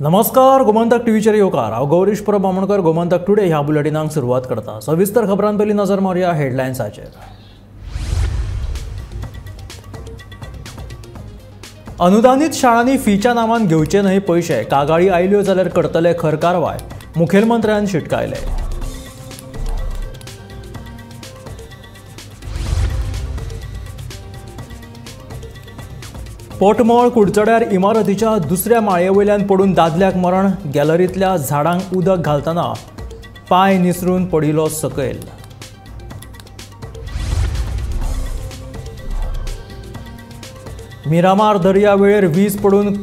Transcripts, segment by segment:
नमस्कार, गोमंतक टीव्हीचेर येवकार। हांव गौरीश परब बामणकर। गोमंतक टुडे ह्या बुलेटिनाक सुरवात करता। सविस्तर खबरां पयलीं नजर मारया हेडलायन्साचेर। अनुदानित शाळांनी फीच्या नांवान घेवचे न्हय पयशे। कागाळी आयल्यो जाल्यार करतले खर कारवाय, मुखेलमंत्र्यान शिटकायले। पोटमोळ कुडचड्यार इमारतीच्या दुसऱ्या माळयेवयल्यान पडून दादल्याक मरण। गॅलरींतल्या झाडांक उदक घालतना पांय निसरून पडिलो सकयल। मिरामार दर्यावेळेर वीज पडून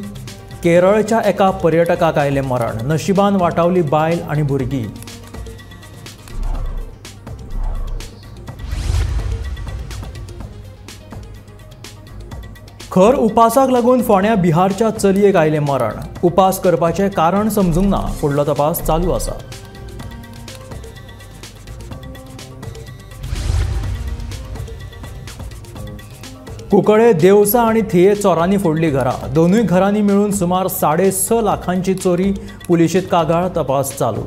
केरळच्या एका पर्यटकाक आयलें मरण। नशिबान वाटावली बायल आनी भुरगीं। खर उपासाक लागून फोंड्या बिहारच्या चलयेक आयलें मरण। उपास करपाचें कारण समजूंक ना। फुडलो तपास चालू आसा। कुंकळे देवसा आनी थिये चोरांनी फोडली घरां। दोनूय घरांनी मेळून सुमार 6.5 लाखांची चोरी। पुलिशेंत कागाळ, तपास चालू।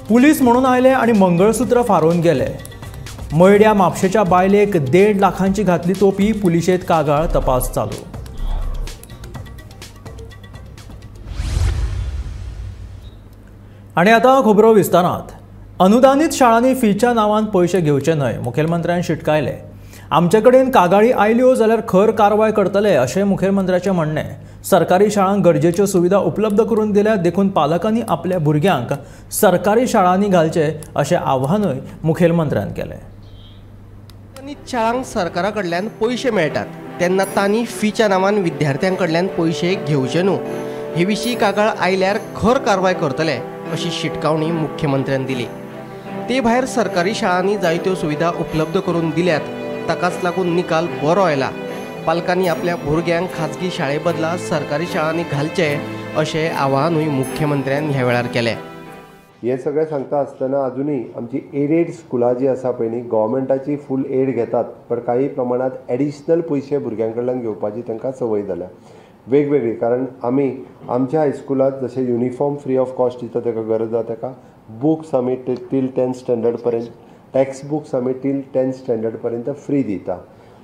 पुलीस म्हणून आयले आनी मंगळसूत्र फारोवन गेले। मयड्या म्हापशेच्या बायलेक 1.5 लाखांची घातली तोपी। पुलिशेंत कागाळ, तपास चालू। आनी आतां खबरो विस्तारांत। अनुदानित शाळांनी फीच्या नांवान पयशे घेवचे न्हय, मुखेलमंत्र्यान शिटकायले। आमचे कडेन कागाळी आयल्यो जाल्यार खर कारवाय करतले अशें मुखेलमंत्र्याचें म्हणणें। सरकारी शाळांक गरजेच्यो सुविधा उपलब्ध करून दिल्यात, देखून पालकांनी आपल्या भुरग्यांक सरकारी शाळांनी घालचे अशें आव्हानूय मुखेलमंत्र्यान केलें। अनुदानित शाळांक सरकारा कडल्यान पयशे मेळटात तेन्ना तांणी फीच्या नांवान विद्यार्थ्यां कडल्यान पयशे घेवचे न्हू। हे विशीं कागाळ आयल्यार खर कारवाय करतले अशी शिटकावणी मुख्यमंत्र्यान दिली। ते भायर सरकारी शाळांनी जायत्यो सुविधा उपलब्ध करून दिल्यात, ताकाच लागून निकाल बरो आयला। पालकांनी आपल्या भुरग्यांक खाजगी शाळे बदला सरकारी शाळांनी घालचे अशें आवाहनूय मुख्यमंत्र्यान ह्या वेळार केलें। हे सगळें सांगता आसतना अजुनूय आमची एडेड स्कुलां जी आसा पळय न्ही, गव्हर्मेंटाची फूल एड घेतात, पण काही प्रमाणात एडिशनल पयशे भुरग्यां कडल्यान घेवपाची तांकां संवय जाल्या वेगवेगळी। कारण आमी आमच्या हायस्कुलांत जशें युनिफॉर्म फ्री ऑफ कॉस्ट दिता ताका गरज आसा, ताका बुक्स आमी टील 10th स्टँडर्ड पर्यंत, टॅक्स्ट बुक्स आमी टील 10th स्टँडर्ड पर्यंत फ्री दिता।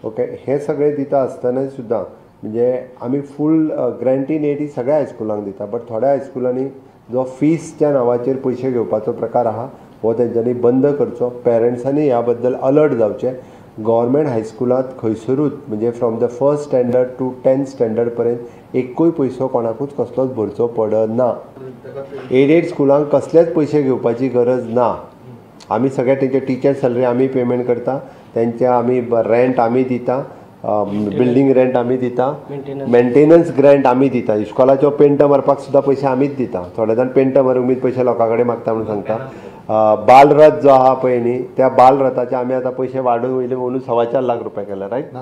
ओके, हे सगळें दिता आसतना सुद्दां म्हणजे आमी फूल ग्रँटीन एड ही सगळ्या हायस्कुलांक दिता, बट थोड्या हायस्कुलांनी जो फीसच्या नांवाचेर पयशे घेवपाचो प्रकार आहा हो तेंच्यांनी बंद करचो। पेरंट्सांनी ह्या बद्दल अलर्ट जावचें। गव्हर्मेंट हायस्कुलांत खंयसरूच म्हणजे from the 1st standard to 10th standard पर्यंत एकूय पयसो कोणाकूच कसलोच भरचो पडना। एडेड स्कुलांक कसलेच पयशे घेवपाची गरज ना। आमी सगळे तेंचे टिचर सॅलरी आमी पेमेंट करता, तेंच्या आमी रेंट आमी दिता, बिल्डींग रेंट आमी दिता, मेंटेनन्स ग्रँट आमी दिता। इस्कॉलाच्यो पेंट मारपाक सुद्दां पयशे आमीच दिता। थोडे जाण पेंट मारूंक बी पयशे लोकां कडेन मागता म्हणून सांगता। बालरथ जो आहा पळय न्ही, त्या बालरथाचे आमी आतां पयशे वाडोवन वयले म्हणून 4.25 लाख रुपया केला, रायट?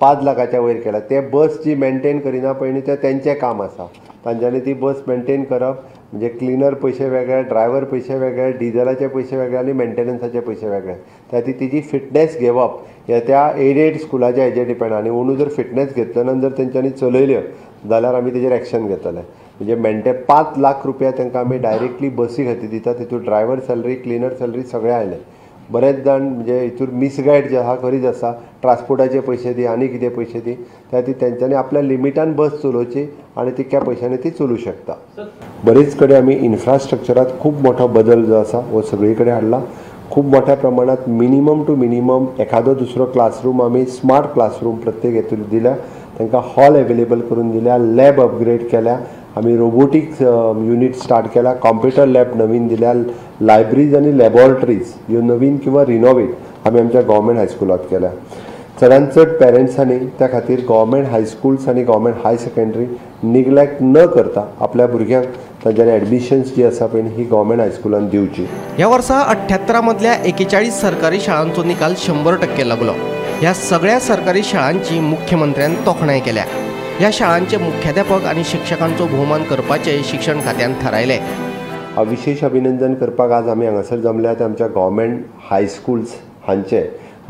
5 लाखाच्या वयर केला। ते बस जी मेंटेन करिना पळय न्ही, तें तेंचें काम आसा। तांच्यांनी ती बस मेंटेन करप, म्हणजे क्लिनर पयशे वेगळे, ड्रायव्हर पयशे वेगळे, डिझलाचे पयशे वेगळे आनी मेंटेनन्साचे पयशे वेगळे। त्या तिची फिटनेस घेवप हे त्या एडेड स्कुलाच्या हेजेर डिपेंड। आनी म्हणून जर फिटनेस घेतल्या जर तेंच्यांनी चलयल्यो जाल्यार आमी तेजेर एक्शन घेतले। म्हणजे 5 लाख रुपया तांकां आमी डायरेक्टली बसी खातीर दिता। तितून ड्रायव्हर सॅलरी, क्लिनर सॅलरी सगळें आयलें। बरेच जाण म्हणजे हितूर मिसगायड जे आहा खरीच आसा, ट्रान्सपोर्टाचे पयशे दी आनी कितें पयशे दी, त्या ती तेंच्यांनी आपल्या लिमिटान बस चलोवची आनी तितक्या पयशांनी ती चलूं शकता। बरेच कडेन आमी इन्फ्रास्ट्रक्चरांत खूब मोठो बदल जो आसा हो सगळे कडेन हाडला। खूब मोठ्या प्रमाणात मिनिमम टू मिनिमम एखादो दुसरो क्लासरूम आमी स्मार्ट क्लासरूम प्रत्येक हेतून दिल्या, तांकां हॉल एवेलेबल करून दिल्या, लॅब अपग्रेड केल्या, आमी रोबोटिक्स युनिट स्टार्ट केला, कॉम्प्युटर लॅब नवीन दिल्या, लायब्ररीज आनी लॅबॉरेटरीज ह्यो नवीन किंवा रिनोवेट आमी आमच्या गव्हर्मेंट हायस्कुलांत केल्या। चडांत चड पेरंट्सांनी त्या खातीर गव्हर्मेंट हायस्कुल्स आनी गव्हर्मेंट हाय सेकंडरी निग्लेक्ट न करता आपल्या भुरग्यांक तांच्यांनी एडमिशन्स जी आसा पळय ही गव्हर्मेंट हायस्कुलांत दिवची। ह्या वर्सा 78 मदल्या 41 सरकारी शाळांचो निकाल 100% लागलो। ह्या सगळ्या सरकारी शाळांची मुख्यमंत्र्यान तोखणाय केल्या। ह्या शाळांचे मुख्याध्यापक आनी शिक्षकांचो भोवमान करपाचें शिक्षण खात्यान थारायलें। विशेष अभिनंदन करपाक आज आमी हांगासर जमल्यात आमच्या गव्हर्मेंट हायस्कुल्स हांचे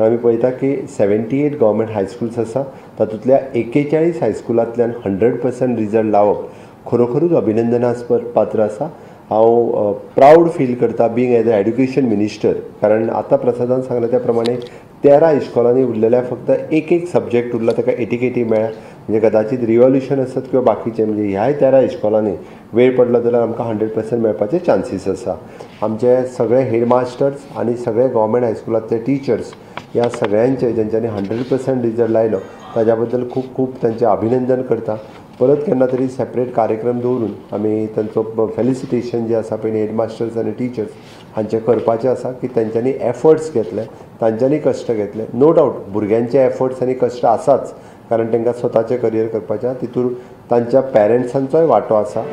आमी पळयता की 78 गव्हर्मेंट हायस्कुल्स आसा, तातूंतल्या 41 हायस्कुलांतल्यान 100% रिजल्ट लावप खरोखरूच अभिनंदनास्पद पात्र आसा. हांव प्राऊड फील करता being as a education minister, कारण आतां प्रसादान सांगलें त्या प्रमाणे 13 इश्कॉलांनी उरलेल्या फक्त एक सब्जेक्ट उरला ताका 80 मेळ्ळ्या. म्हणजे कदाचित रिवॉल्युशन आसत किंवा बाकीचे, म्हणजे ह्याय 13 इश्कॉलांनी वेळ पडलो जाल्यार आमकां 100% मेळपाचे चान्सीस आसा. आमचे सगळे हेडमास्टर्स आनी सगळे गव्हर्मेंट हायस्कुलांतले टिचर्स ह्या सगळ्यांचे जेंच्यांनी 100% रिजल्ट लायलो ताज्या बद्दल खूब खूब तांचें अभिनंदन करता. परत केन्ना तरी सेपरेट कार्यक्रम दवरून आमी तांचो फेलिसिटेशन जे आसा पळय हेडमास्टर्स आनी टिचर्स हांचें करपाचें आसा की तांच्यांनी एफर्ट्स घेतले, तांच्यांनी कश्ट घेतले. नो डावट भुरग्यांचे एफर्ट्स आनी कश्ट आसाच, कारण तांकां स्वताचें करियर करपाचें, तितून तांच्या पेरंट्सांचोय वांटो आसा.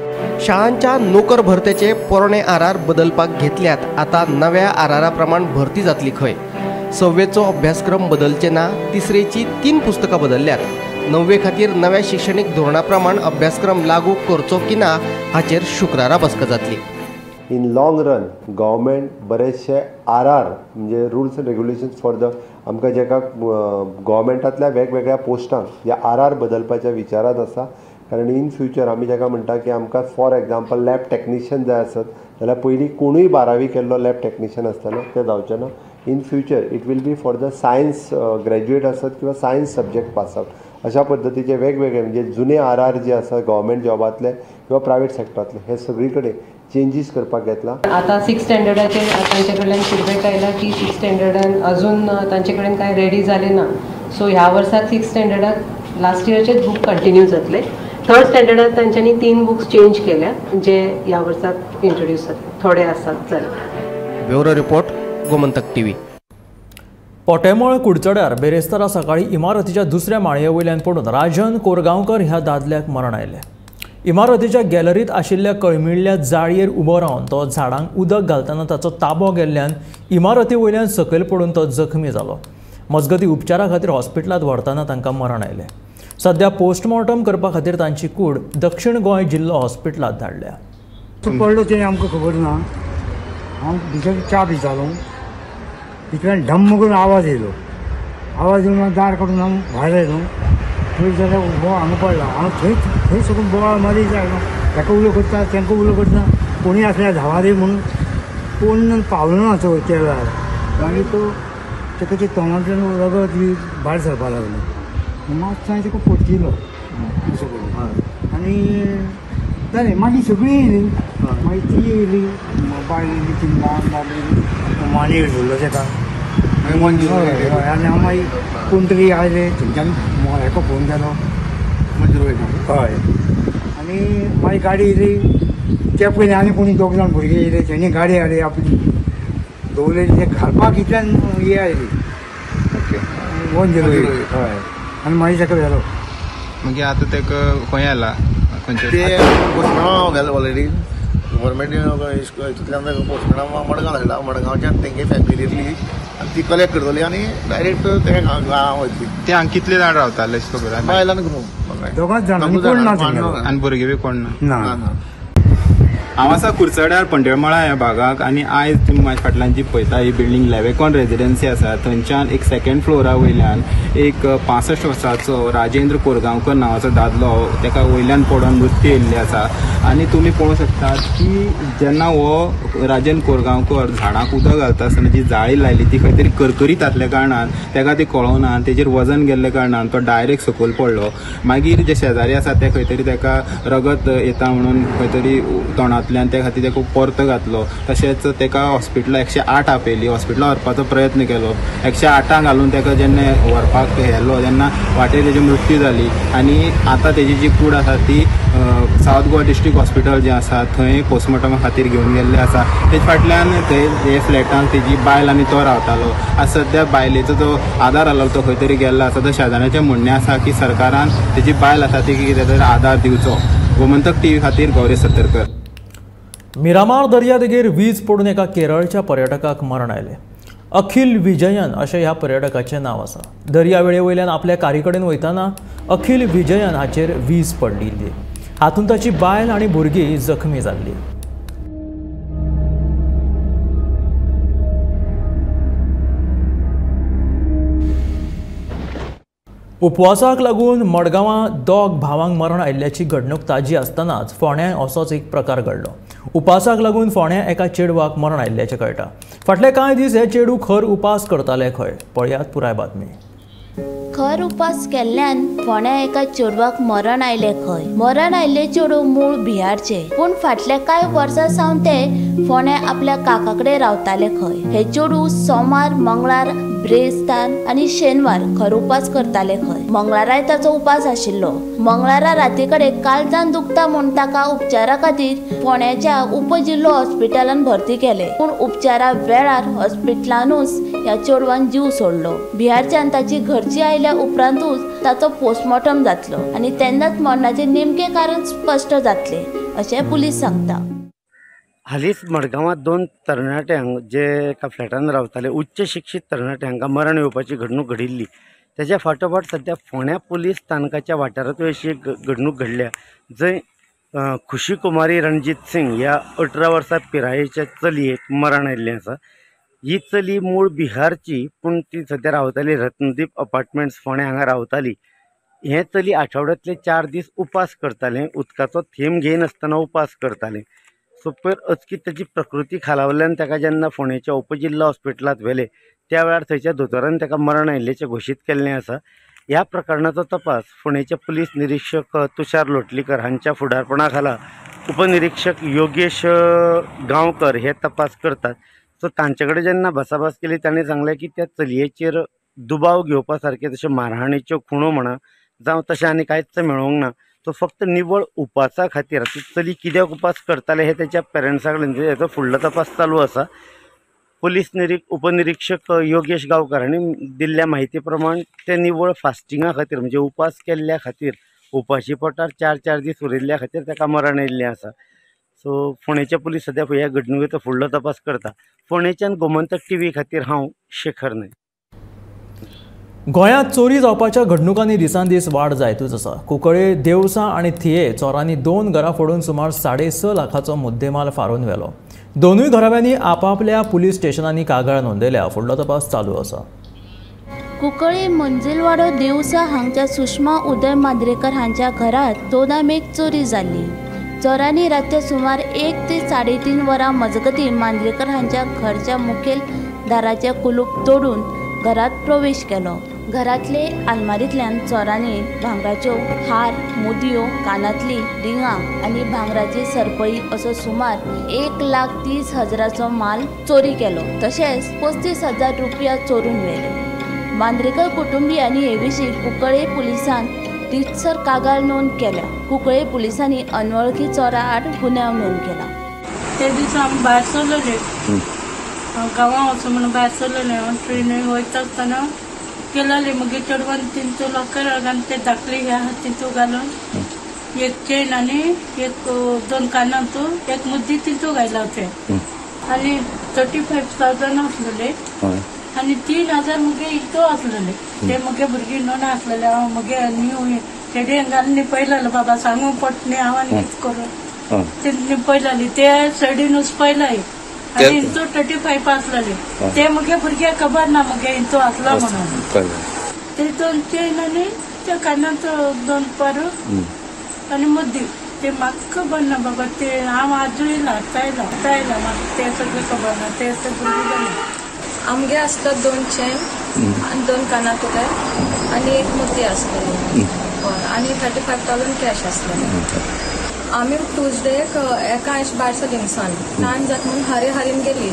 शाळांच्या नोकर भरतेचे पोरणे आर बदलपाक घेतल्यात. आता नव्या आर प्रमाण भरती जातली खंय. 6वेचो अभ्यासक्रम बदलचे ना, 3रीची 3 पुस्तकां बदलल्यात. 9वे खातीर नव्या शिक्षणीक धोरणा प्रमाण अभ्यासक्रम लागू करचो की ना हाचेर शुक्रारा बसका जातली. इन लॉंग रन गव्हर्मेंट बरेचशे म्हणजे rules end regulations for the आमकां जेका गव्हर्मेंटांतल्या वेगवेगळ्या पोस्टांक जे आर बदलपाच्या विचारांत आसा. कारण इन फ्युचर आमी जेका म्हणटा की आमकां फॉर एग्जाम्पल लॅब टॅक्निशियन जाय आसत जाल्यार पयलीं कोणूय 12वी केल्लो लॅब टॅक्निशियन आसतालो तें जावचें ना. In future it will be for the science graduate आसत किंवा सायन्स सब्जेक्ट पास आउट. अशा पद्दतीचे वेगवेगळे म्हणजे जुने आर जे आसा गव्हर्मेंट जॉबांतले किंवा प्रायवेट सेक्टरांतले हे सगळी कडेन चेंजीस करपाक घेतला. आता 6th स्टँडर्डाचे तांचे कडल्यान फीडबॅक आयला की 6th स्टँडर्डान अजून तांचे कडेन काय रेडी जाले ना. सो ह्या वर्साक 6th स्टँडर्डाक लास्ट इयरचेच बुक कंटिन्यू जातले. 3rd स्टँडर्डात तांच्यांनी 3 बुक्स चेंज केल्या जे ह्या वर्साक इंट्रोड्यूस जातले, थोडे आसात जाले. Bureau report, Gomantak TV. पोटेमळ कुडचड्यार बेरेस्तारा सकाळी इमारतीच्या दुसऱ्या माळये वयल्यान पडून राजन कोरगांवकर ह्या दादल्याक मरण आयलें. इमारतीच्या गॅलरीत आशिल्ल्या कळमिल्ल्या जाळयेर उबो रावन तो झाडांक उदक घालतना ताचो ताबो गेल्ल्यान इमारती वयल्यान सकयल पडून तो जखमी जालो. मजगतीं उपचारा खातीर हॉस्पिटलांत व्हरतना तांकां मरण आयलें. सध्या पोस्टमॉर्टम करपा खातीर तांची कूड दक्षिण गोंय जिल्लो हॉस्पिटलांत धाडल्या. पडलो तें आमकां खबर ना. हांव भितर च्या पितालो, इतल्यान ढम्म करून आवाज येयलो. आवाज येवन दार काडून हांव भायर आयलो. थंय जाल्यार उबो हांगा पडला. हांव थंय सकून बोवाळ मारी जाय न्हू. ताका उलो करता तांकां उलो करता, कोणी आसल्यार धांवा रे म्हणून कोण पावलो ना चड केल्यार. मागीर तो ताका ते तोंडांतल्यान रगत बी भायर सरपाक लागलो. मातसो हांवें ताका पडचिलो अशें करून. आनी जालें. मागीर सगळीं येयली. मागीर ती येयली, बायल येयली, ती मानेर धरलो ताका. आनी हांव मागीर कोण तरी आयले थंयच्यान हेका फोन केलो. हय. आनी मागीर गाडी येयली. त्या पयलीं आनी कोणी 2 जाण भुरगे येयले, तेणी गाडी हाडली आपली दवरलेली. ते घालपाक इतल्यान हे आयली 108. हय. आनी मागीर ताका व्हेलो. मागीर आतां ताका खंय आयला खंयचे ते पोस्टमॅनाक गेले ऑलरेडी. गव्हर्मेंट हितूंतल्यान पोस्टमॅनाक मडगांव धाडला. मडगांवच्यान तेंगे फॅमिली येतली आनी ती कलेक्ट करतली आनी डायरेक्ट तेंगे गांवां वयतली. ते हांगा कितले जाण रावताले खबर आसा? बायलान ग्रूप 2 जाणांनी कोण ना थंय. आनी भुरगे बी कोण ना? ना. हांव आसा कुर्चड्यार पंढरमळा ह्या भागाक आनी आयज तुमी म्हाज्या फाटल्यान जी पळयता ही बिल्डींग लेवेकॉन रेजिडेन्सी आसा. थंयच्यान एक 2nd फ्लोरा वयल्यान एक 65 वर्साचो राजेंद्र कोरगांवकर नांवाचो दादलो ताका वयल्यान पडून मृत्यू येयल्ली आसा. आनी तुमी पळोवंक शकतात की जेन्ना हो राजेंद्र कोरगांवकर झाडांक उदक घालता आसतना जी जाळी लायली ती खंय तरी करकरीत आसल्या कारणान ताका ती कळोना आनी तेजेर वजन गेल्ल्या कारणान तो डायरेक्ट सकयल पडलो. मागीर जे शेजारी आसा ते खंय तरी ताका रगत येता म्हणून खंय तरी तोंडांतल्यान त्या खातीर ताका परतो घातलो. तशेंच ताका हॉस्पिटलांत 108 आपयली. हॉस्पिटलांत व्हरपाचो प्रयत्न केलो. 108 घालून ताका जेन्ना व्हरपाक व्हेलो तेन्ना वाटेर तेजी मृत्यू जाली. आनी आतां तेजी जी कूड आसा ती सावथ गोवा डिस्ट्रिक्ट हॉस्पिटल जें आसा थंय पोस्टमॉर्टमा खातीर घेवन गेल्ले आसा. तेजे फाटल्यान थंय हे फ्लॅटांत तेजी बायल आनी तो रावतालो. आज सद्या बायलेचो जो आदार आसलो तो खंय तरी गेल्लो आसा. तर शेजाऱ्यांचें म्हणणें आसा की सरकारान तेजी बायल आसा ती कितें तरी आदार दिवचो. गोमंतक टीव्ही खातीर गौरी सतरकर. मिरामार दर्यादेगेर वीज पडून एका केरळच्या पर्यटकाक मरण आयलें. अखिल विजयन अशें ह्या पर्यटकाचें नांव आसा. दर्यावेळे वयल्यान आपल्या कारी कडेन वयतना अखिल विजयन हाचेर वीज पडलेली. हातूंत ताची बायल आनी भुरगीं जखमी जाल्लीं. उपवासाक लागून मडगांवां दोग भावांक मरण आयिल्ल्याची घडणूक ताजी आसतनाच फोंड्यां असोच एक प्रकार घडलो. उपासाक लागून फोंड्यां एका चेडवाक मरण आयिल्ल्याचें कळटा. फाटले कांय दीस हे चेडूं खर उपास करताले खंय, पळयात पुराय बातमी. खर उपास केल्ल्यान फोंड्या एका चेडवाक मरण आयले खंय. मरण आयिल्ले चेडूं मूळ बिहारचे, पूण फाटल्या कांय वर्सां सावन ते फोंड्या आपल्या काकाकडेन रावताले खंय. हे चेडूं सोमार, मंगळार, ब्रेस्तार आनी शेनवार खर उपास करताले खंय. मंगळाराय ताचो उपास आशिल्लो. मंगळारा राती कडेन काळजान दुखता म्हूण ताका उपचारा खातीर फोंड्याच्या उपजिल्लो हॉस्पिटलांत भरती केले, पूण उपचारा वेळार हॉस्पिटलानूच ह्या चेडवान जीव सोडलो. बिहारच्यान ताची घरची आयल्या उपरांतूच ताचो पोस्टमॉर्टम जातलो आनी तेन्नाच मरणाचे नेमके कारण स्पश्ट जातले अशें पुलीस सांगता. हालींच मडगांवांत 2 तरणाट्यांक जे एका फ्लॅटान रावताले उच्च शिक्षीत तरणाट्यांक मरण येवपाची घडणूक घडिल्ली. तेच्या फाटोफाट सध्या फोंड्या पुलीस स्थानकाच्या वाठारांतूय अशी एक घडणूक घडल्या जंय खुशी कुमारी रणजीत सिंग ह्या 18 वर्सां पिरायेच्या चलयेक मरण आयिल्लें आसा. ही चली मूळ बिहारची, पूण ती सध्या रावताली रत्नदीप अपार्टमेंट्स फोंड्या हांगा रावताली. हे चली आठवड्यांतले 4 दीस उपास करताले, उदकाचो थेंब घेयनासतना उपास करताले. सो पयर अचकीत ताची प्रकृती खालावल्ल्यान ताका जेन्ना फोंडेच्या उपजिल्लो हॉस्पिटलांत व्हेले त्या वेळार थंयच्या दोतोरान ताका मरण आयिल्लेचें घोशीत केल्लें आसा. ह्या प्रकरणाचो तपास फोंडेचे पुलीस निरीक्षक तुषार लोटलीकर हांच्या फुडारपणा खाला उपनिरीक्षक योगेश गांवकर हे तपास करतात. सो तांचे कडेन जेन्ना भासाभास केली ताणें सांगलें की त्या चलयेचेर दुबाव घेवपा सारके जशे मारहाणेच्यो खुणो म्हणा जावं तशें आनी कांयच मेळोंक ना. तो फक्त निवळ उपासा खातीर ती चली कित्याक उपास करताले हे त्याच्या पेरंट्सा कडेन हेचो फुडलो तपास चालू आसा. पुलीस उपनिरीक्षक योगेश गांवकर हांणी दिल्ल्या म्हायती प्रमाण ते निवळ फास्टिंगा खातीर म्हणजे उपास केल्ल्या खातीर उपाशी पोटार 4 दीस उरिल्ल्या खातीर ताका मरण आयिल्लें आसा. सो फोंडेचे पुलीस सध्या ह्या घडणुकेचो फुडलो तपास करता. फोंडेच्यान गोमंतक TV खातीर हांव शेखर नायक. गोंयांत चोरी जावपाच्या घडणुकांनी दिसान दीस वाड जायतूच आसा. कुंकळे, देवसां आनी थिये चोरांनी 2 घरां फोडून सुमार 6.5 लाखाचो मुद्देमाल फारून व्हेलो. दोनूय घराब्यांनी आपापल्या पुलीस स्टेशनांनी कागाळ नोंदयल्या. फुडलो तपास चालू आसा. कुंकळे मंजिलवाडो देवसा हांगच्या सुषमा उदय मांद्रेकर हांच्या घरांत 14 मेक चोरी जाल्ली. चोरांनी रातचे सुमार 1 ते 3.5 वरां मजगतीं मांद्रेकर हांच्या घरच्या मुखेल दाराचें कुलूप तोडून घरांत प्रवेश केलो. घरांतले आलमारींतल्यान चोरांनी भांगराच्यो हार, मुदयो, कानांतली रिंगां आनी भांगराची सरपळी असो सुमार 1,30,000 माल चोरी केलो. तशेंच 35,000 रुपया चोरून व्हेले. मांद्रेकर कुटुंबियांनी हे विशीं कुंकळे पुलिसांत रितसर कागाळ नोंद केल्या. कुंकळे पुलिसांनी अनवळखी चोरा आड गुन्यांव नोंद केला. ते दीस आमी भायर सरलेले, गांवां वचूं म्हणून भायर सरलेले. हांव ट्रेनीन वयता आसतना गेलेले मागीर चेडवान तिंचो लॉकराक घालून ते धाकली ह्या तितू घालून एक चेन आनी एक 2 कानांचो एक मुद्दी तितू घायला ते आनी 35,000 आसलेले आनी 3,000 मुगे इतो आसलेले. ते मुगे भुरगीं नोन आसलेले. हांव मुगे न्यू चेडयेन घालून पयलाले बाबा सांगू पडट न्ही हांव आनी कितें करूं ते पयलाली. ते सायडीनूच पयलाय आनी इंचो 35 आसलेले. ते मुगे भुरग्यांक खबर ना मुगे इंचो आसला म्हणून. ते 2 चेन आनी त्या कानाचो 2 पारो आनी मुद्दी ते म्हाका खबर ना बाबा. ते हांव आजूय लायला म्हाका ते सगळें खबर ना. ते सगळें जालें. आमगे आसतात 2 चेन आनी 2 कानातले आनी एक मुद्दी आसतली आनी 35,000 कॅश आसतले. आमी ट्यूजडे एका भायर सरली हिंगसान टायम जाता म्हणून हारीन गेली.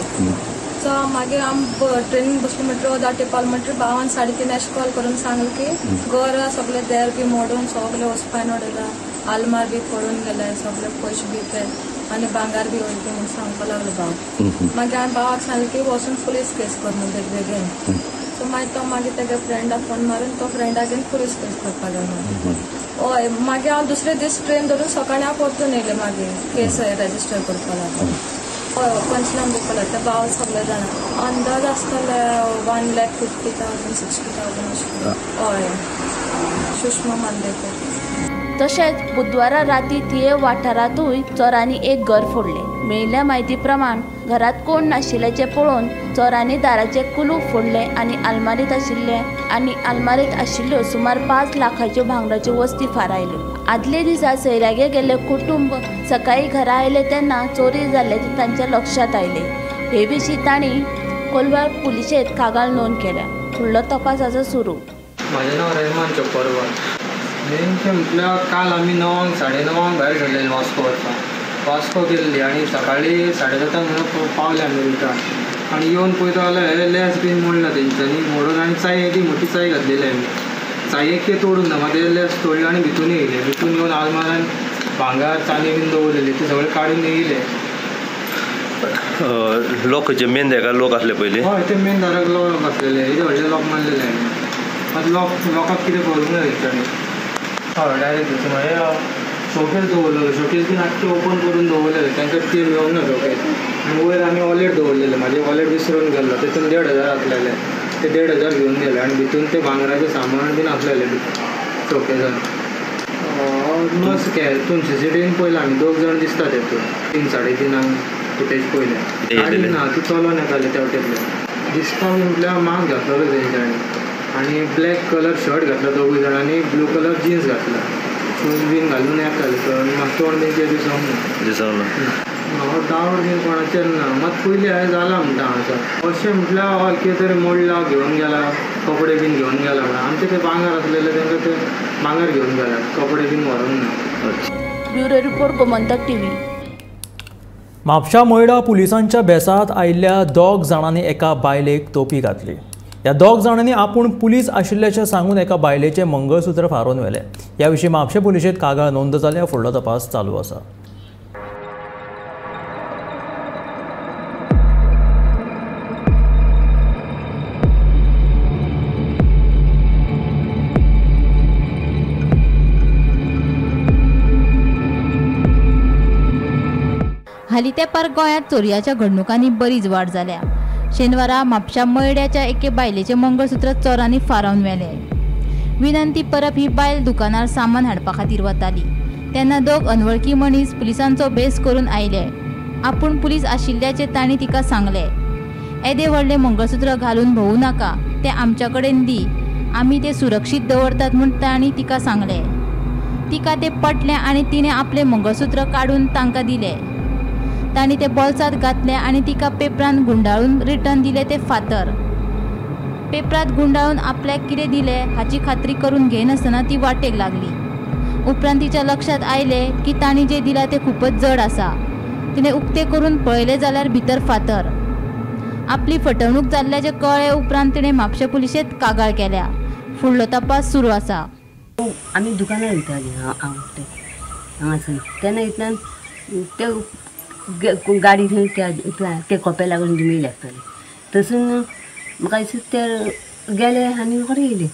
सो मागीर आम ट्रेनीन बसली म्हणटरी दाटे पावल म्हणटरी भावान 3:30 अशें कॉल करून सांगलें की घर सगळे देर बी मोडून सगळे वचपान उडयला, आलमार बी पडून गेले, सगळे पयशे बी ते आनी भांगार बी वयता म्हणून सांगपा लागलो भाव. मागीर हांवें भावाक सांगलें की वचून पुलीस केस कर म्हणून बेगीन. सो मागीर तो मागीर तेगे फ्रेंडाक फोन मारून तो फ्रेंडाक पुलीस केस करपा लागलो. हय मागीर हांव दुसरे दीस ट्रेन धरून सकाळीं हांव परतून येयलें मागीर केस रजिस्टर करपा लागलो. हय पंचनाम दिवपा लागलो. ते भाव सगळे जाणां अंदाज आसतले 1,50,000 60,000 अशें. हय सुषमा मांद्रेकर. तशेंच बुधवारा राती थिये वाठारांतूय चोरांनी एक घर फोडलें. मेळिल्ल्या म्हायती प्रमाण घरात कोण नाशिल्ल्याचें पळोवन चोरांनी दाराचें कुलूप फोडलें आनी आलमारीत आशिल्ल्यो सुमार 5 लाखाच्यो भांगराच्यो वस्ती फारायल्यो. आदले दिसा सैरागे गेल्ले कुटुंब सकाळी घरा आयले तेन्ना चोरी जाल्ल्याचें तांच्या लक्षात आयलें. हे विशीं तांणी कोलवा पुलिशेंत कागाळ नोंद केल्या. फुडलो तपास आसा सुरू. म्हाजें नांव रेहमान चप्परवार. नेमकें म्हटल्यार काल आमी 9:30 भायर सरलेले वास्को गेल्ली आनी सकाळीं 7:30 म्हणून पावले आमी रिटर्न. आनी येवन पळयता जाल्यार हे लेस बीन मोडला तेंच्यांनी मोडून आनी चाय येदी मोठी चाय घातलेली आमी. चायेक ते तोडून ना मागीर लेस तोडले आनी भितून येयले. भितून येवन आलमारान भांगार चांदी बीन दवरलेली ते सगळे काडून येयले. लोक खंयचे मेन जाका लोक आसले पयलीं? हय ते मेन दाराक लॉक आसलेले. हेजे व्हडले लॉक मारलेले आमी. आतां लोकांक कितें करूंक ना तेंच्यांनी. हय डायरेक्ट मागीर शोकेस दवरलेलो. शोकेस बीन आख्खे ओपन करून दवरलेले. तांकां ते मेळूंक ना शोकेस. आनी वयर आमी वॉलेट दवरलेले. म्हाजे वॉलेट विसरून गेल्लो. तेतून 1,500 आसलेले. ते 1,500 घेवन गेले आनी भितून ते भांगराचें सामान बीन आसलेलें शोकेसान. हितून CCTVन पळयला आमी 2 जाण दिसता तेतून. 3-3:30 फुटेज पळयले. गाडी ना ती चलोन येताले त्या वटेंतले. दिसता म्हटल्यार मास्क घातलेलो तेंच्यांनी आनी ब्लॅक कलर शर्ट घातला 2 जाणांनी. ब्लू कलर जीन्स घातला. शूज बीन घालून येताले. म्हाका तोंड बीन ते दिसोंक ना. डावट बीन कोणाचेर ना. मात पयलीं हांवें जाला म्हणटा हांगासर. अशें म्हटल्यार हय कितें तरी मोडला घेवन गेला. कपडे बीन घेवन गेला म्हणून. आमचे ते भांगर आसलेले तांकां ते भांगर घेवन गेला. कपडे बीन व्हरूंक ना. Bureau report Gomantak TV. म्हापशा मोयडा पुलिसांच्या बेसात आयिल्ल्या 2 जाणांनी एका बायलेक तोपी घातली. ह्या 2 जाणांनी आपूण पुलीस आशिल्ल्याचें सांगून एका बायलेचें मंगळसूत्र फारोवन व्हेलें. ह्या विशीं म्हापशे पुलिशेंत कागाळ नोंद जाल्या. फुडलो तपास चालू आसा. हालीं तेंपार गोंयांत चोरयाच्या घडणुकांनी बरीच वाड जाल्या. शेनवारा म्हापशा मयड्याच्या एके बायलेचें मंगळसूत्र चोरांनी फारावन व्हेलें. विनंती परब ही बायल दुकानार सामान हाडपा खातीर वताली तेन्ना 2 अनवळखी मनीस पुलिसांचो भेस करून आयले. आपूण पुलीस आशिल्ल्याचें तांणी तिका सांगलें. येदे व्हडलें मंगळसूत्र घालून भोवूं नाका, तें आमच्या कडेन दी, आमी तें सुरक्षीत दवरतात म्हूण तांणी तिका सांगलें. तिका तें पटलें आनी तिणें आपलें मंगळसूत्र काडून तांकां दिलें. तांणी ते बॉल्सांत घातले आनी तिका पेपरान गुंडाळून रिटर्न दिले ते फातर. पेपरांत गुंडाळून आपल्याक कितें दिलें हाची खात्री करून घेनासतना ती वाटेक लागली. उपरांत तिच्या लक्षात आयलें की तांणी जें दिलां तें खूपच जड आसा. तिणें उक्तें करून पळयलें जाल्यार भितर फातर. आपली फटवणूक जाल्ल्याचें कळ्ळे उपरांत तिणें म्हापशे पुलिशेंत कागाळ केल्या. फुडलो तपास सुरू आसा. आमी दुकानार वयतालीं हांगासर. तेन्ना इतल्यान ते गाडी थंय ते कोपे लागून मेळी लागताले. थंयसून म्हाका दिसता ते गेले आनी खरें येयले.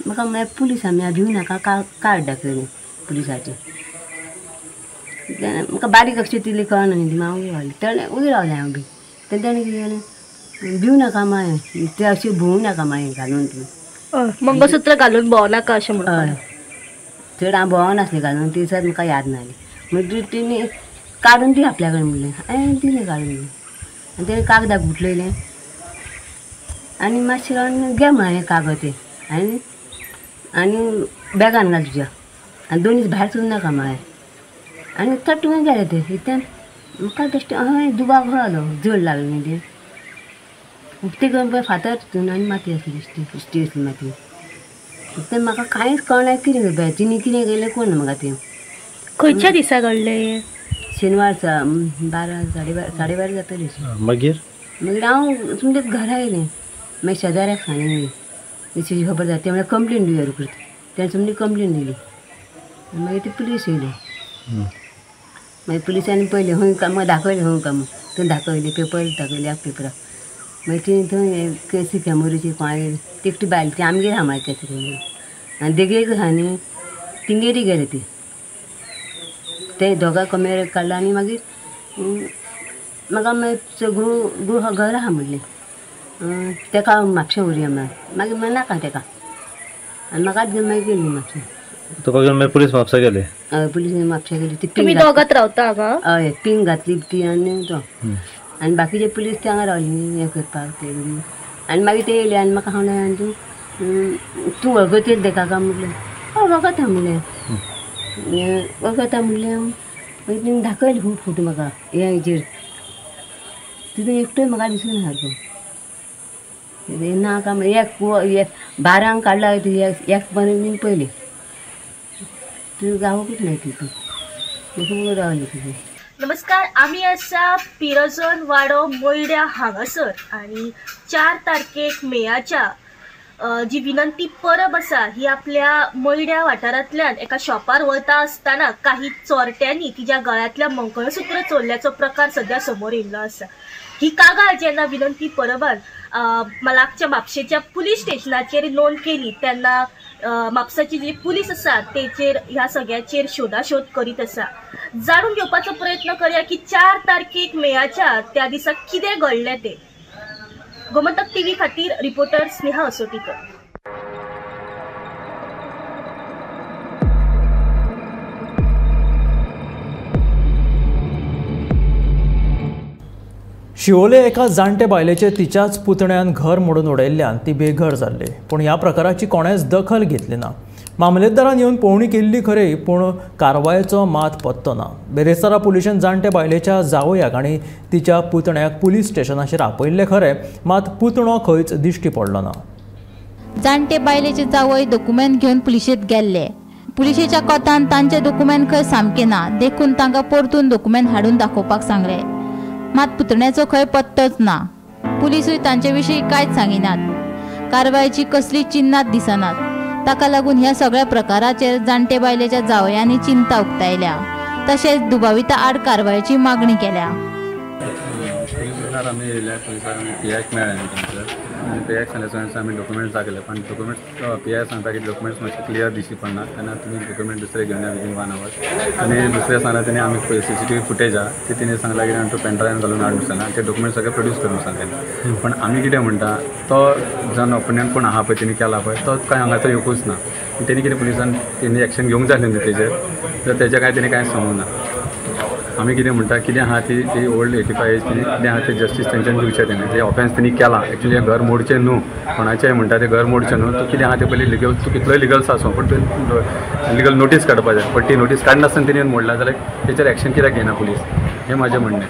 म्हाका म्हळ्यार पुलीस आमी भिवूं नाका कार्ड दाखयलें पुलिसाचें. म्हाका बारीक अक्षर तितली कळना न्ही. हांव रावलें तेन्ना उबी रावलें हांव बी. तेन्ना कितें जालें भिवूं नाका मागीर ते अशें भोवूं नाका मागीर घालून तुमी मंगळसूत्र घालून भोंवनाका अशें म्हणून. हय चड हांव भोंवनासलें घालून ती दिसाक म्हाका याद नासली. मागीर तेणी काडून दी आपल्या कडेन म्हणलें. हांवें दिलें काडून दिलें आनी तेणें कागदाक गुटलयलें आनी मातशें रावन घे म्हळें कागद ते आनी बॅगान घाल तुज्या आनी 2 दीस भायर सरूं नाका म्हळें. आनी तट्टून गेले ते इतल्यान म्हाका बेश्टें हय दुबाव कळलो जड लागलें न्ही ते. ते करून पळय फातर तितून आनी माती आसली बेश्टी आसली माती. तें म्हाका कांयच कळना कितें करपाचें. तिणी कितें केलें कोण म्हाका तें. खंयच्या दिसा घडलें? शेनवारचा 12 जातली. मागीर हांव तुमच्या घरा येयलें. मागीर शेजाऱ्याक सांगलें तेची खबर जाता. ते म्हळ्यार कंप्लेन दिवया रोखडीच. तेणें समजी कंप्लेन दिली. मागीर ती पुलीस येयली. मागीर पुलिसांनी पयलें खंय काम दाखयलें खंय काम थंय दाखयलें पेपर दाखयले पेपराक. मागीर ती थंय केसी कॅमोरीची कोणाली ती एकटी बायल ती आमगेर हांगा केसी कॅमोरी आनी देगेक आनी तिंगेरी गेले ती. ते दोगां कमेर काडला आनी मागीर म्हाका मागीर गृह घर आहा म्हणलें तेका म्हापशें व्हरया म्हळ्यार. मागीर नाका तेका आनी म्हाकाच घेवन मागीर गेली म्हापशें. तुका घेवन मागीर पुलीस म्हापसा गेले? पुलीस म्हापसा गेली. ती तुम्ही दोगात रावता हांगा? हय, पिंग घातली ती आनी तो आनी बाकीचे पुलीस ते हांगा रावली हें करपाक ते आनी मागीर ते येयले आनी म्हाका हांव आनी तूं वळखत तेका काय म्हणलें. हय वळखता म्हणलें. वळखता म्हणलें मागीर तेणी दाखयले खूब फोटो म्हाका हेचेर. तितून एकटोय म्हाका दिसूंक ना सारको. ना काय म्हणलें एक 12 काडला एक बरें पयलें तुझं गावकूच नाही तितून रावली तुझे. नमस्कार, आम्ही आसा पिरजोन वाडो मोयड्या हांगासर आणि 4 तारखेक मेयाच्या जी विनंती परब आसा ही आपल्या मोयड्या वाठारांतल्यान एका शॉपार वता आसतना काही चोरट्यांनी तिच्या गळ्यातल्या मंगळसूत्र चोरल्याचो प्रकार सध्या समोर येयल्लो आसा. ही कागाळ जेन्ना विनंती परबान लागच्या म्हापशेच्या पुलीस स्टेशनाचेर नोंद केली तेन्ना म्हापसाची जी पुलीस आसा तेचेर ह्या सगळ्याचेर शोधाशोध करीत आसा. जाणून घेवपाचो प्रयत्न करूया की 4 तारखेक मेयाच्या त्या दिसा कितें घडलें ते. गोमंतक टीव्ही खातीर रिपोर्टर स्नेहा असोटीकर. शिवोले एका जाणटे बायलेचे तिच्याच पुतण्यान घर मोडून उडयल्ल्यान ती बेघर जाल्ली. पूण ह्या प्रकाराची कोणेच दखल घेतली ना. मामलेदारान येवन पळोवणी केल्ली खरी पूण कारवायेचो मात पत्तो ना. बेरेस्तारा पुलिशेन जाणटे बायलेच्या जावयाक आनी तिच्या पुतण्याक पुलीस स्टेशनाचेर आपयल्ले खरे, मात पुतणो खंयच दिश्टी पडलो ना. जाणटे बायलेचे जावय डॉक्युमेंट घेवन पुलिशेंत गेल्ले. पुलिशेच्या कोतान तांचे डॉक्युमेंट खंय सामके ना देखून तांकां परतून डॉक्युमेंट हाडून दाखोवपाक सांगले. मात पुतण्याचो खंय पत्तोच ना. पुलिसूय तांचे विशीं कांयच सांगिनात. कारवायेची कसली चिन्नात दिसनात. ताका लागून ह्या सगळ्या प्रकाराचेर जाणटे बायलेच्या जावयांनी चिंता उक्तायल्या. तशेंच दुबाविता आड कारवायेची मागणी केल्या. आम्ही येयल्या पुलिसांक PIक मेळ्ळें आनी PIक सांगले आमी डॉक्युमेंट्स दाखयले पण डॉक्युमेंट्स PI सांगता की डॉक्युमेंट्स मातशे क्लियर दिसची पडना तेन्ना तुमी डॉक्युमेंट दुसरे घेवन या विदीन 1 आवर. आनी दुसरे सांगला तेणी आमी CCTV फुटेज आहा ती तेणी सांगला की तो पेनड्रायव्हान घालून हाडून सांगला ते डॉक्युमेंट सगळे प्रोड्यूस करून सांगले. पण आमी कितें म्हणटा तो जावन ओपोनंट कोण आहा पळय तेणी केला पळय तो कांय हांगासर येवकूच ना. तेणी कितें पुलिसान तेणी एक्शन घेवंक जाय न्ही तेजेर तर तेजें कांय तेणी कांय सांगूंक ना. आमी कितें म्हणटा कितें आहा ती ओल्ड 85 एज तेणी कितें आहा ते जस्टीस तेंच्यान दिवचें तेणी ते ऑफेन्स तेणी केला. एक्चुली घर मोडचें न्हू कोणाचेंय म्हणटा ते घर मोडचें न्हू. तो कितें आहा ते पयलीं लिगल तूं कितलोय लिगल्स आसूं पण लिगल नोटीस काडपाक जाय. पण ती नोटीस काडनासतना तेणी मोडला जाल्यार तेचेर एक्शन कित्याक घेना पुलीस हें म्हाजें म्हणणें.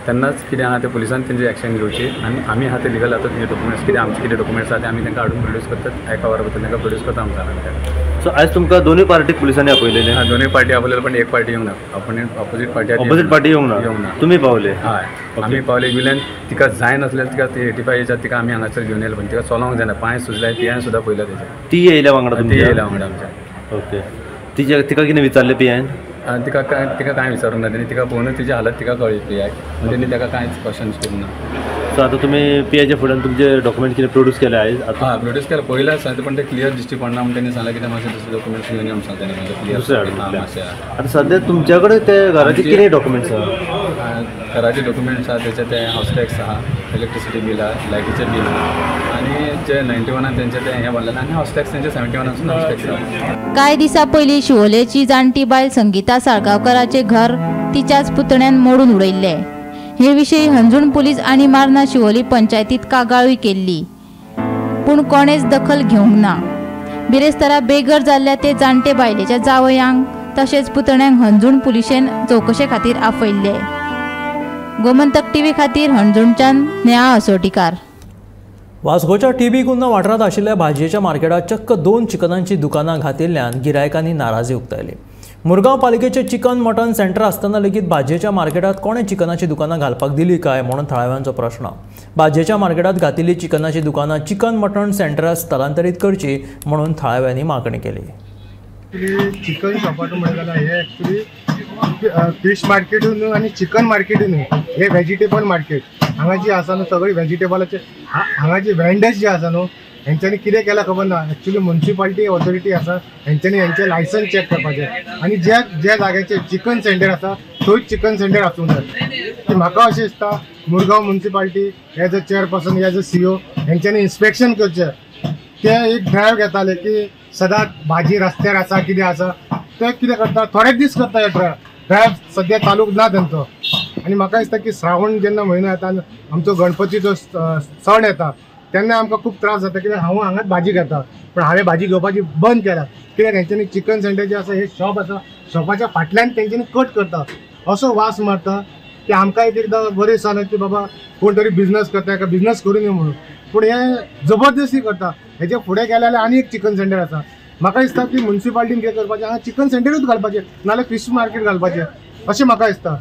तेन्नाच कितें आहा ते पुलिसान तेंची एक्शन घेवची आनी आमी आहा ते लिगल आतां तुजे डॉक्युमेंट्स कितें आमचे कितें डॉक्युमेंट्स आहा ते आमी तांकां हाडून प्रोड्यूस करतात. एका वरा भितर तांकां प्रोड्यूस करता आमकां सांगलें. सो आयज तुमकां दोनूय पार्टीक पुलिसांनी आपयलेले? हां दोनूय पार्टी आपयलेले पण एक पार्टी येवंक ना. ऑपोजीट पार्टी येवंक ना. तुमी पावले? हय आमी पावले. इविल्यान तिका जाय नासल्यार तिका 85 एजात तिका आमी हांगासर घेवन येयले पण तिका चलोवंक जायना. पांय सुजलाय PIन सुद्दां पयल्या तेजे. ती येयल्या वांगडा? ती येयल्या वांगडा आमच्या. ओके. तिका कितें विचारलें PIन? तिका कांय विचारूंक ना. तेणी तिका पळोवनूच तिची हालत तिका कळ्ळी PIक. तेणी ताका कांयच क्वेश्चन्स करूंक ना. सो आतां तुमी PIच्या फुड्यान तुमचे डॉक्युमेंट कितें प्रोड्यूस केले आयज? हां प्रोड्यूस केले. पयले आसा पण ते क्लियर दिश्टी पडना म्हण तेणी सांगलें कितें मातशें दुसरे डॉक्युमेंट्स घेवन यो सांगता तेणी क्लियर. आतां सद्या तुमच्या कडेन ते घराचे कितें डॉक्युमेंट्स आहा? घराचे डॉक्युमेंट्स आहा तेचे ते हावस टॅक्स आहा, इलेक्ट्रिसिटी बील आहा, लायटीचें बील आहा आनी जे 91 तेंचे ते हें भरलेलें आनी हावस टॅक्स तेंचे 71 हावस टॅक्स आहा. कांय दिसा पयलीं शिवोलेची जाणटी बायल संगीता साळगांवकाराचें घर तिच्याच पुतण्यान मोडून उडयल्लें. हे विशीं हंजूण पुलीस आनी मार्ना शिवोली पंचायतीत कागाळूय केल्ली पूण कोणेच दखल घेवंक ना. बिरेस्तारा बेघर जाल्ल्या ते जाणटे बायलेच्या जावयांक तशेंच पुतण्यांक हंजूण पुलिशेन चवकशे खातीर आपयल्ले. गोमंतक टीव्ही खातीर हंजूणच्यान स्नेहा असोटीकार. वास्कोच्या TB कुन्ना वाठारांत आशिल्ल्या भाजयेच्या मार्केटात चक्क 2 चिकनांची दुकानां घातिल्ल्यान गिरायकांनी नाराजी उक्तायली. मुरगांव पालिकेचे चिकन मटन सेंटर आसतना लेगीत भाजयेच्या मार्केटात कोणे चिकनाची दुकानां घालपाक दिली काय म्हणून थळाव्यांचो प्रश्न. भाजयेच्या मार्केटात घातिल्ली चिकनाची दुकानां चिकन मटन सेंटरात स्थलांतरीत करची म्हणून थळाव्यांनी मागणी केली. चिकन शॉपातून म्हणलें जाल्यार हे एक्चुली फिश मार्केटून आनी चिकन मार्केटून हे व्हेजिटेबल मार्केट हांगा जी आसा न्हू सगळी व्हेजिटेबलाचे हांगा जी वेंडर्स जे आसा न्हू हेंच्यांनी कितें केलां खबर ना. एक्चुली म्युनिसिपालिटी ऑथॉरिटी आसा हेंच्यांनी हेंचे लायसन्स चॅक करपाचें आनी ज्या जाग्याचेर चिकन सेंटर आसा थंयच चिकन सेंटर आसूंक जाय. म्हाका अशें दिसता Murgaon municipality as a chairperson as a CO हेंच्यांनी इन्स्पेक्शन करचें ते एक ड्रायव्ह घेताले की सदांच भाजी रस्त्यार आसा कितें आसा ते कितें करता थोडेच दीस करता हे ड्रायव्ह सद्या चालू ना तेंचो. आनी म्हाका दिसता की श्रावण जेन्ना म्हयनो येता आमचो गणपतीचो सण येता तेन्ना आमकां खूब त्रास जाता कित्याक हांव हांगाच भाजी घेता पण हांवें भाजी घेवपाची बंद केल्या कित्याक तेंच्यांनी चिकन सेंटर जे आसा हे शॉप आसा शॉपाच्या फाटल्यान तेंच्यांनी कट करता असो वास मारता की आमकां एक एकदां बरें दिसना की बाबा कोण तरी बिझनस करता एका बिझनस करून येऊ म्हणून पूण हे जबरदस्ती करता. हेचे फुडें गेले जाल्यार आनी एक चिकन सेंटर आसा. म्हाका दिसता की म्युन्सिपाल्टीन कितें करपाचें हांगा चिकन सेंटरूच घालपाचें नाल्यार फिश मार्केट घालपाचें अशें म्हाका दिसता.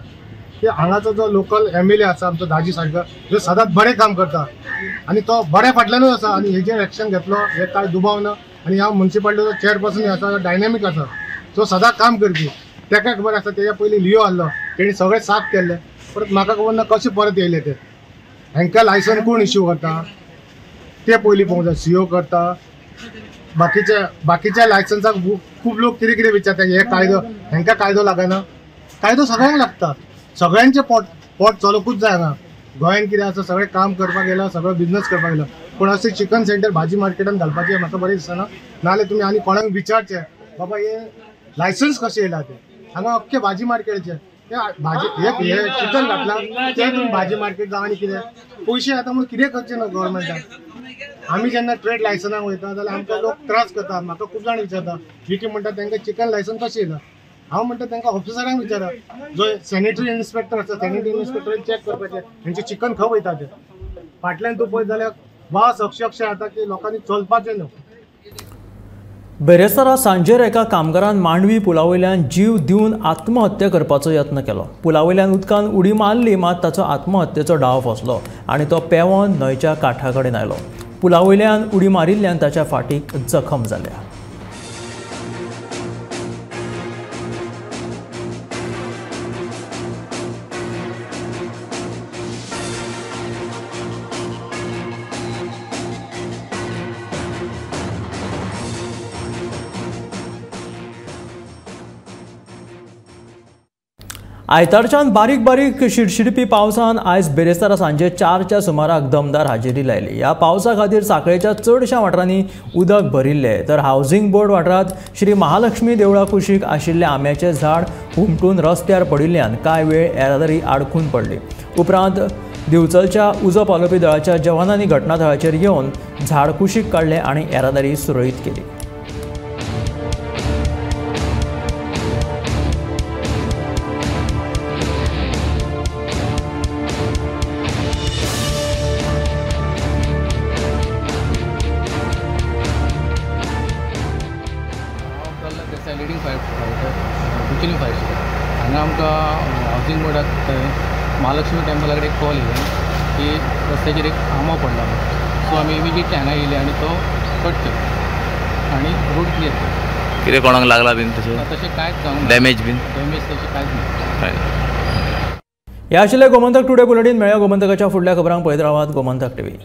की हांगाचो जो लोकल MLA आसा आमचो दाजी साळकर जो सदांच बरें काम करता आनी तो बऱ्या फाटल्यानूच आसा आनी हेजेर एक्शन घेतलो हे कांय दुबाव ना. आनी हांव म्युन्सिपाल्टीचो चेअरपर्सन आसा डायनॅमीक आसा तो सदांच काम करपी ताका खबर आसा. तेज्या पयलीं लिओ आहलो तेणी सगळें साफ केल्लें परत म्हाका खबर ना कशें परत येयले ते. हांकां लायसन कोण इश्यू करता ते पयलीं पळोवंक जाय. CO करता बाकीच्या लायसन्साक खूब लोक कितें कितें विचारता हे कायदो हांकां कायदो लागना. कायदो सगळ्यांक लागता. सगळ्यांचे पोट चलोवपूच जाय हांगा. गोंयांत कितें आसा सगळें काम करपाक गेला सगळो बिझनस करपाक गेलो पूण अशें चिकन सेंटर भाजी मार्केटान घालपाचें म्हाका बरें दिसना. नाल्यार तुमी आनी कोणाक विचारचें बाबा हे लायसन्स कशें येयला ते हांगा अख्खे भाजी मार्केटाचे ते भाजी हे चिकन घातला ते तुमी भाजी मार्केट जावं आनी कितें पयशे येता म्हूण कितें करचें ना गव्हर्मेंटान. आमी जेन्ना ट्रेड लायसनाक वयता जाल्यार आमकां लोक त्रास करता. म्हाका खूब जाण विचारता विकी म्हणटा तांकां चिकन लायसन कशें येयला. हांव म्हणटा तांकां ऑफिसरांक विचारा जो सॅनिटरी इन्स्पेक्टर आसा सॅनिटरी इन्स्पेक्टर चॅक करपाचें तेंचें चिकन खंय वयता तें फाटल्यान तूं पळयत जाल्यार वास अक्षरशः जाता की लोकांनी चलपाचें न्हू. बेरेस्तारा सांजेर एका कामगारान मांडवी पुलावयल्यान जीव दिवन आत्महत्या करपाचो यत्न केलो. पुलावयल्यान उदकान उडी मारली मात ताचो आत्महत्येचो डाव फसलो आनी तो पेंवन न्हंयच्या काठा कडेन आयलो. पुलावयल्यान उडी मारिल्ल्यान ताच्या फाटीक जखम जाल्या. आयतारच्यान बारीक बारीक शिडशिडपी पावसान आयज बेरेस्तारा सांजे 4च्या सुमाराक दमदार हाजेरी लायली. ह्या पावसा खातीर सांखळेच्या चडशा वाठारांनी उदक भरिल्ले तर हावसिंग बोर्ड वाठारांत श्री महालक्ष्मी देवळा कुशीक आशिल्लें आंब्याचें झाड हुमटून रस्त्यार पडिल्ल्यान कांय वेळ येरादारी आडखून पडली. उपरांत दिवचलच्या उजो पालोवपी दळाच्या जवानांनी घटनाथळाचेर येवन झाड कुशीक काडलें आनी येरादारी सुरळीत केली. लिडींग फायर हांगा आमकां हावसिंग बोर्डाक महालक्ष्मी टेंपला कडेन एक कॉल येयलें की रस्त्याचेर एक आंबो पडला. सो आमी इमिजिएटली हांगा येयले आनी तो कट केलो आनी रोड क्लियर केलो. कितें कोणाक लागला बीन तशें कांयच जावंक डॅमेज तशें कांयच ना. हे आशिल्लें गोमंतक टुडे बुलेटीन. मेळ्या गोमंतकाच्या फुडल्या खबरांक पळयत रावात गोमंतक TV.